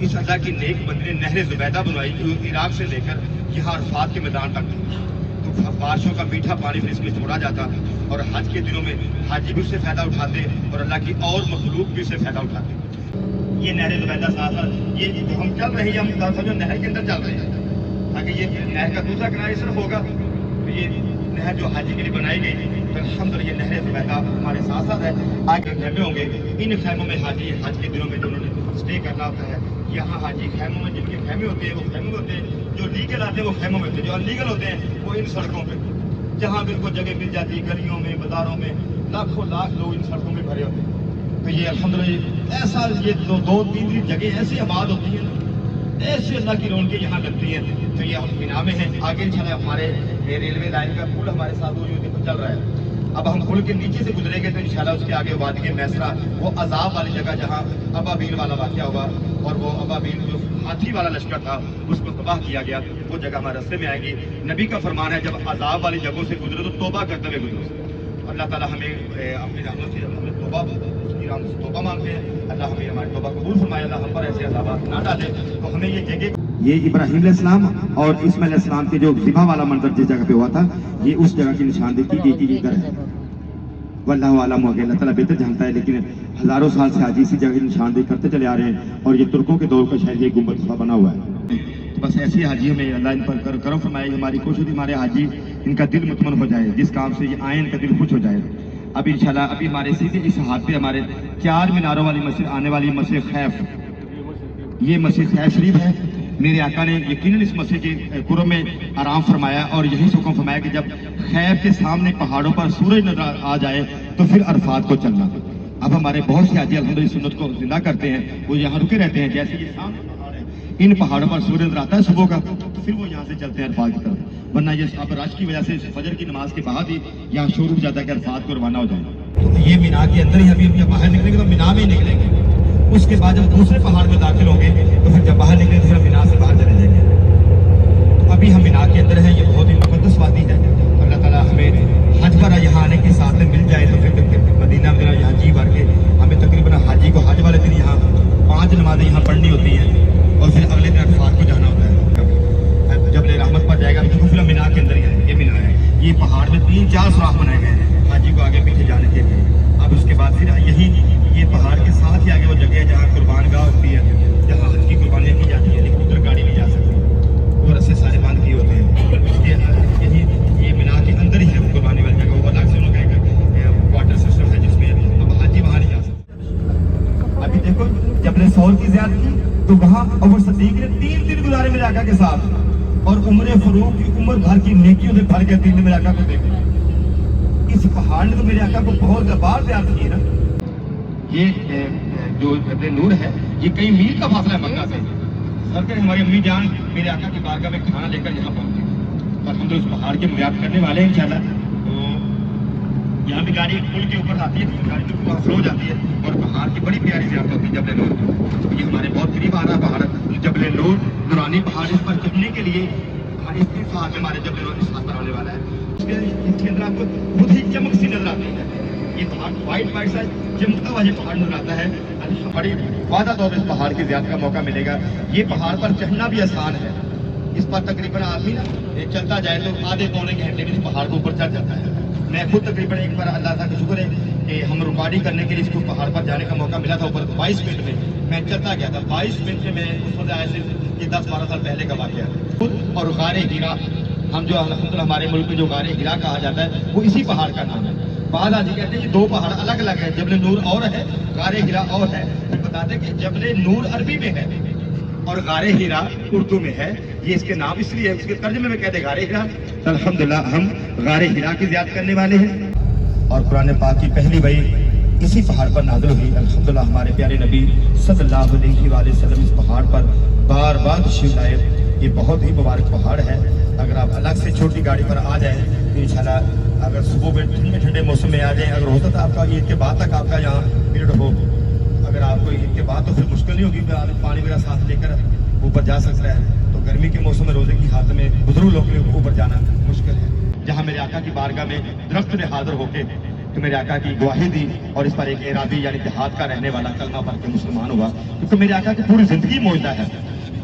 اس اللہ کی نیک بندی نے نہر زبیدہ بنوائی جو عراق سے لے کر یہاں عرفات کے میدان تک تھی. تو بارشوں کا میٹھا پانی پھر اس میں چھوڑا جاتا اور حج کے دنوں میں حاجی بھی اس سے فائدہ اٹھاتے اور اللہ کی اور مخلوق بھی اس سے فائدہ اٹھاتے. یہ نہر زبیدہ ساتھ یہ جو ہم چل رہے ہیں ہم سمجھو نہر کے اندر چل رہے ہیں تاکہ یہ نہر کا دوسرا کنارہ صرف ہوگا. تو یہ نہر جو حاجی کے لیے بنائی گئی تو الحمدللہ یہ نہر زبیدہ ہمارے ساتھ ساتھ ہے. آگے خیمے ہوں گے, ان خیموں میں حاجی حج کے دنوں میں جنہوں نے اسٹے کرنا ہوتا ہے یہاں حاجی خیموں میں جن کے خیمے ہوتے ہیں وہ خیموں میں ہوتے ہیں, جو لیگل آتے ہیں وہ خیموں میں ہوتے ہیں, جو انلیگل ہوتے ہیں وہ ان سڑکوں پہ جہاں بھی ان کو جگہ مل جاتی ہے گلیوں میں بازاروں میں لاکھوں لاکھ لوگ ان سڑکوں میں بھرے ہوتے ہیں. تو یہ الحمدللہ ایسا یہ دو تین جگہ ایسی آباد ہوتی ہیں ایسے اللہ کی رونقیں یہاں لگتی ہیں. تو یہ ہم مینا میں ہیں. آگے انشاءاللہ ہمارے ریلوے لائن کا پل ہمارے ساتھ چل رہا ہے. اب ہم پل کے نیچے سے گزریں گے تو انشاءاللہ اس کے آگے وادی میسرا وہ عذاب والی جگہ جہاں ابابیل والا واقعہ ہوا اور وہ ابابیل جو ہاتھی والا لشکر تھا اس کو تباہ کیا گیا, وہ جگہ ہمارے راستے میں آئے گی. نبی کا فرمان ہے جب عذاب والی جگہوں سے گزرے تو توبہ کرتے ہوئے گزرو. اللہ تعالیٰ ہمیں اپنی رحمت سے ہمیں توبہ مانگتے ہیں. اللہ ہمیں ہماری توبہ قبول فرمائے, اللہ ہم پر ایسے عذابات نہ ڈالے. تو ہمیں یہ جگہ یہ ابراہیم علیہ السلام اور اسماعیل علیہ السلام کے جو ذبح والا منظر جس جگہ پہ ہوا تھا یہ اس جگہ کی نشاندہی کی گئی ہے. واللہ عالم ہو گیا, اللہ تعالیٰ بہتر جانتا ہے, لیکن ہزاروں سال سے حاجی اسی جگہ کی نشاندہی کرتے چلے آ رہے ہیں اور یہ ترکوں کے دور کا شاید یہ گنبد سا بنا ہوا ہے. تو بس ایسی حاجی ہمیں اللہ ان پر کرم فرمائے. ہماری کوشش ہمارے حاجی ان کا دل مطمئن ہو جائے, جس کام سے یہ آئیں ان کا دل خوش ہو جائے. اب انشاءاللہ ابھی ہمارے سیدھے اس ہاتھ پہ ہمارے 4 میناروں والی مسجد آنے والی مسجد خیف, یہ مسجد خیف شریف ہے. میرے آقا نے یقیناً اس مسجد کے قرب میں آرام فرمایا اور یہی حکم فرمایا کہ جب خیف کے سامنے پہاڑوں پر سورج نظر آ جائے تو پھر عرفات کو چلنا. اب ہمارے بہت سے حاجی الحمدللہ سنت کو زندہ کرتے ہیں, وہ یہاں رکے رہتے ہیں. جیسے یہ سامنے پہاڑ ہے, ان پہاڑوں پر سورج نظر آتا ہے صبح کا تو پھر وہ یہاں سے چلتے ہیں عرفات کی طرف. ورنہ یہ اب رش کی وجہ سے فجر کی نماز کے بعد ہی یہاں شروع ہو جاتا ہے کہ عرفات کو روانہ ہو جائیں. تو یہ مینا کے اندر ہی ابھی جب باہر نکلیں گے تو مینا میں ہی نکلیں گے. اس کے بعد جب دوسرے پہاڑ میں داخل ہوں گے تو پھر جب باہر نکلیں تو پھر مینا سے باہر چلے جائیں گے. تو ابھی ہم مینا کے اندر ہیں, یہ بہت ہی مقدس وادی ہے. اللہ تعالیٰ ہمیں حج پر یہاں آنے کے ساتھ میں مل جائے تو پھر مدینہ میں یہاں جی بھر کے ہمیں تقریباً حاجی کو حج والے دن یہاں 5 نمازیں یہاں پڑھنی ہوتی ہیں اور پھر اگلے دن عرفات کو جانا ہوتا ہے. جب رحمت پر جائے گا تو پھر ہم مینا کے اندر ہی ہیں. یہ مینا ہے, یہ پہاڑ میں 3-4 سوراخ بنائے گئے ہیں حاجی کو آگے پیچھے جانے کے لیے. اب اس کے بعد پھر یہی یہ پہاڑ کے ساتھ ہی آگے وہ جگہ ہے جہاں قربان گاہ ہوتی ہے, جہاں حج کی قربانیاں کی جاتی ہیں, لیکن ادھر گاڑی نہیں جا سکتی, وہ رسے سارے بند کیے ہوتے ہیں. یہ مینا کے اندر ہی ہے وہ قربانی والی جگہ, وہ الگ سے انہوں کا واٹر سسٹم ہے جس میں اب حاجی وہاں نہیں جا سکتے. ابھی دیکھو جبل سور کی زیارت کی تو وہاں عمر صدیق نے 3 دن گزارے میرے آقا کے ساتھ, اور عمر فاروق کی عمر بھر کی نیکیوں سے بھر کے 3 دن میرے آقا کو دیکھا. اس پہاڑ نے تو میرے آقا کو بہت بار پیار کی نا. یہ جو جبل نور ہے یہ کئی میل کا فاصلہ ہے مکہ سے. سرکار ہماری امی جان میرے آقا کی بارگاہ میں کھانا لے کر یہاں پہنچے اور ہم تو اس پہاڑ کے مریاد کرنے والے ہیں انشاءاللہ. تو یہاں بھی گاڑی پل کے اوپر آتی ہے, گاڑی تو وہاں فلو جاتی ہے اور پہاڑ کی بڑی پیاری زیارت ہوتی ہے جبل نور. یہ ہمارے بہت قریب آ رہا پہاڑ جبل نور نورانی پہاڑ. اس پر چڑھنے کے لیے اس کے ساتھ ہمارے جبل نور اس پر آنے والا ہے. اس کے اندر آپ کو خود ہی چمک سی نظر آتی ہے. یہ پہاڑ وائٹ سا چمکتا ہوا یہ پہاڑ نظر آتا ہے. بڑی وعدہ طور اس پہاڑ کی زیارت کا موقع ملے گا. یہ پہاڑ پر چڑھنا بھی آسان ہے. اس پر تقریباً آدمی نا چلتا جائے تو آدھے پونے گھنٹے میں اس پہاڑ کو اوپر چڑھ جاتا ہے. میں خود تقریباً ایک بار اللہ تعالیٰ کا شکر ہے کہ ہم ریکارڈنگ کرنے کے لیے اس کو پہاڑ پر جانے کا موقع ملا تھا. اوپر 22 منٹ میں میں چلتا گیا تھا. 22 منٹ میں اس وقت ایسے یہ 10-12 سال پہلے کا واقعہ ہے. اور غار ہیرا, ہم جو الحمدللہ ہمارے ملک میں جو غار ہیرا کہا جاتا ہے وہ اسی پہاڑ کا نام ہے. بعض آجی کہتے ہیں یہ 2 پہاڑ الگ الگ ہیں, جبل نور اور ہے, غار ہیرا اور ہے. پھر بتاتے ہیں کہ جبل نور عربی میں ہے اور غار ہیرا اردو میں ہے. یہ اس کے نام اس لیے ہے, اس کے ترجمے میں کہتے ہیں غار ہیرا. الحمدللہ ہم غار ہیرا کی زیارت کرنے والے ہیں اور قرآن پاک کی پہلی وحی اسی پہاڑ پر نازل ہوئی. الحمدللہ ہمارے پیارے نبی صلی اللہ علیہ وآلہ وسلم اس پہاڑ پر بار بار تشریف لائے. یہ بہت ہی مبارک پہاڑ ہے. اگر آپ الگ سے چھوٹی گاڑی پر آ جائیں تو انشاءاللہ اگر صبح میں ٹھنڈے موسم میں آ جائیں, اگر ہوتا تھا آپ کا عید کے بعد تک آپ کا یہاں پیریڈ ہو, اگر آپ کو عید کے بعد تو پھر مشکل نہیں ہوگی, پانی میرا ساتھ لے کر اوپر جا سکتا ہے. تو گرمی کے موسم میں روزے کی حالت میں بزرگ لوگ کے اوپر جانا مشکل ہے. جہاں میرے آقا کی بارگاہ میں درخت میں حاضر ہو کے تو میرے آقا کی گواہی دی اور اس پر ایک اعرابی یعنی دیہات کا رہنے والا کلمہ پڑھ کے مسلمان ہوا. کیونکہ میرے آقا کی پوری زندگی معجزہ ہے.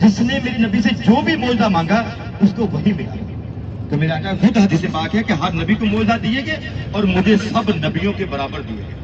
جس نے میرے نبی سے جو بھی معجزہ مانگا اس کو وہی ملا. تو میرے آقا خود حدیث پاک ہے کہ ہر نبی کو معجزہ دیے گئے اور مجھے سب نبیوں کے برابر دیے گئے.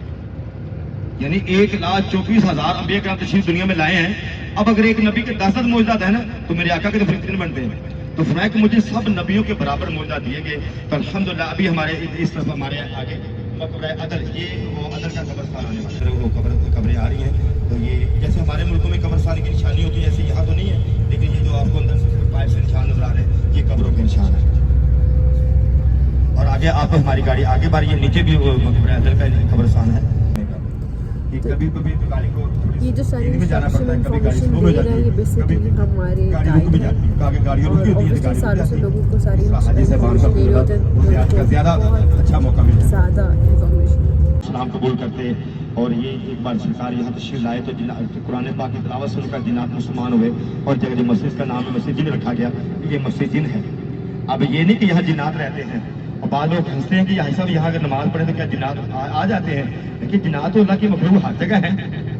یعنی 1,24,000 انبیاء کرام تشریف دنیا میں لائے ہیں. اب اگر ایک نبی کے 10 معجزات ہیں نا تو میرے آقا کے تو فرقتین بنتے ہیں. تو فرمایا کہ مجھے سب نبیوں کے برابر معجزہ دیے گئے. تو الحمدللہ ابھی ہمارے اس طرف ہمارے آگے قبر عدل، یہ وہ عدل کا قبرستان آنے والا ہے. وہ قبریں آ رہی ہیں. تو یہ جیسے ہمارے ملکوں میں قبرستان کی نشانی ہوتی ہے ایسے یہاں تو نہیں ہے، لیکن یہ جو آپ کو اندر سے پائپ سے نشان نظر آ رہے ہیں یہ قبروں کے نشان ہے. اور آگے آپ ہماری گاڑی آگے بڑھ، یہ نیچے بھی قبر عدل کا قبرستان ہے. کبھی کبھی گاڑی کو یہ جو ساری میں جانا پڑتا ہے، کبھی گاڑی انفارمیشن سلو ہو دے رہا ہے یہ جاتی ہے، کبھی بیسیکلی ہمارے گاڑی رک بھی جاتی ہے. آگے گاڑیاں رکی ہوتی ہیں، گاڑی سالوں سے لوگوں کو ساری حاجی صاحبان کا انفارمیشن دے رہے مجھے آج کا زیادہ اچھا موقع ملا. زیادہ انفارمیشن اسلام قبول کرتے اور یہ ایک بار سرکار یہاں تشریف لائے تو قرآن پاک کی تلاوت سن کر جنات مسلمان ہوئے. اور جگہ جو مسجد کا نام ہے مسجد جن رکھا گیا، یہ مسجد جن ہے. اب یہ نہیں کہ یہاں جنات رہتے ہیں. اور بعض لوگ ہنستے ہیں کہ یہاں صاحب یہاں اگر نماز پڑھیں تو کیا جنات آ جاتے ہیں؟ لیکن جنات تو اللہ کی مخلوق ہر جگہ ہے.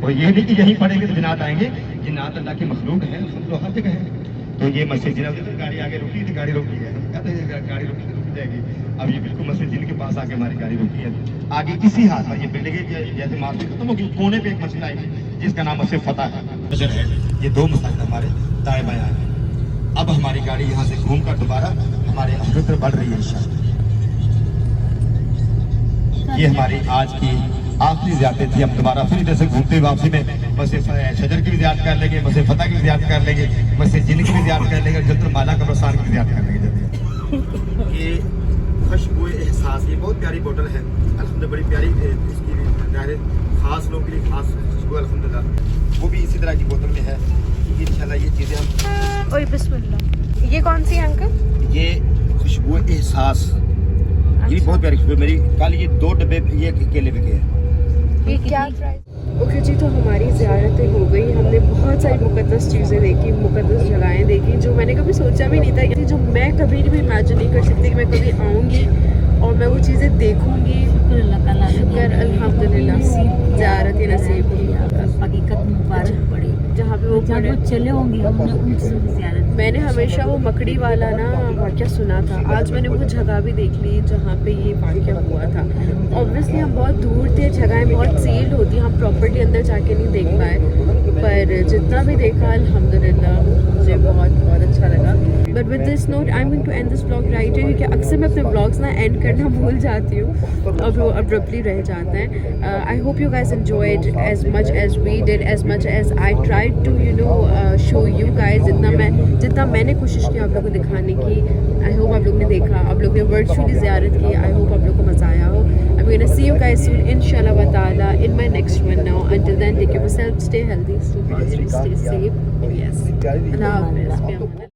اور یہ نہیں کہ یہیں پڑھیں گے تو جنات آئیں گے. جنات اللہ کی مخلوق ہے، تو ہر جگہ ہے. تو یہ مسجد جن، گاڑی آگے رکی تھی، گاڑی روکی ہے، کہتے ہیں گاڑی روکی تو رک جائے گی. اب یہ بالکل مسجد جن کے پاس آ کے ہماری گاڑی روکی ہے. آگے اسی ہاتھ پر یہ بلڈنگ جیسے مارکیٹ ختم ہوگی کونے پہ ایک مسجد آئے گی جس کا نام مسجد فتح ہے. یہ دو مساجد ہمارے دائیں بائیں آئے. اب ہماری گاڑی یہاں سے گھوم کر دوبارہ ہمارے حضرت بڑھ رہی ہے انشاءاللہ. یہ ہماری آج کی آخری زیارت تھی. ہم دوبارہ پھر ادھر سے گھومتے ہوئے واپسی میں مسجد شجر کی بھی زیارت کر لیں گے، مسجد فتح کی بھی زیارت کر لیں گے، مسجد جن کی بھی زیارت کر لیں گے، اور جنت المالا قبرستان کی بھی زیارت کر لیں گے. یہ خوشبو احساس، یہ بہت پیاری بوٹل ہے الحمدللہ، بڑی پیاری. اس کی خاص لوگوں کے لیے خاص خوشبو الحمدللہ. وہ بھی اسی طرح کی بوتل میں ہے. انشاءاللہ یہ چیزیں ہم اوہ بسم اللہ. یہ کون سی ہے انکل؟ یہ خوشبو احساس، یہ بھی بہت پیاری خوشبو. میری کل یہ 2 ڈبے یہ کیلے بکے ہیں. یہ کیا پرائز؟ اوکے جی، تو ہماری زیارتیں ہو گئی. ہم نے بہت ساری مقدس چیزیں دیکھی، مقدس جگہیں دیکھی جو میں نے کبھی سوچا بھی نہیں تھا، جو میں کبھی بھی امیجن نہیں کر سکتی کہ میں کبھی آؤں گی اور میں وہ چیزیں دیکھوں گی. اللہ تعالیٰ نے شکر الحمدللہ زیارت نصیب کی. حقیقت مبارک پڑی جہاں پہ وہ جب وہ چلے ہوں گے ہم نے ان سے زیارت. میں نے ہمیشہ وہ مکڑی والا نا واقعہ سنا تھا. آج میں نے وہ جگہ بھی دیکھ لی جہاں پہ یہ واقعہ ہوا تھا. اوبویسلی ہم بہت دور تھے، جگہیں بہت سیلڈ ہوتی ہیں، ہم پراپرلی اندر جا کے نہیں دیکھ پائے. پر جتنا بھی دیکھا الحمدللہ مجھے بہت بہت اچھا لگا. But with this note I am going to end this blog right here, کیونکہ اکثر میں اپنے بلاگس نا اینڈ کرنا بھول جاتی ہوں اور وہ ابرپٹلی رہ جاتے ہیں. I hope you guys enjoyed as much as we did, as much as I tried to show you guys. جتنا میں نے کوشش کی آپ لوگوں کو دکھانے کی. آئی ہوپ آپ لوگوں نے دیکھا، آپ لوگوں نے ورچولی زیارت کی. آئی ہوپ آپ لوگوں کو مزہ آیا ہو. I'm going to see you guys soon inshallah wa ta'ala in my next one now. Until then, take care of yourself, stay healthy, stay safe. Yes. Allah Hafiz.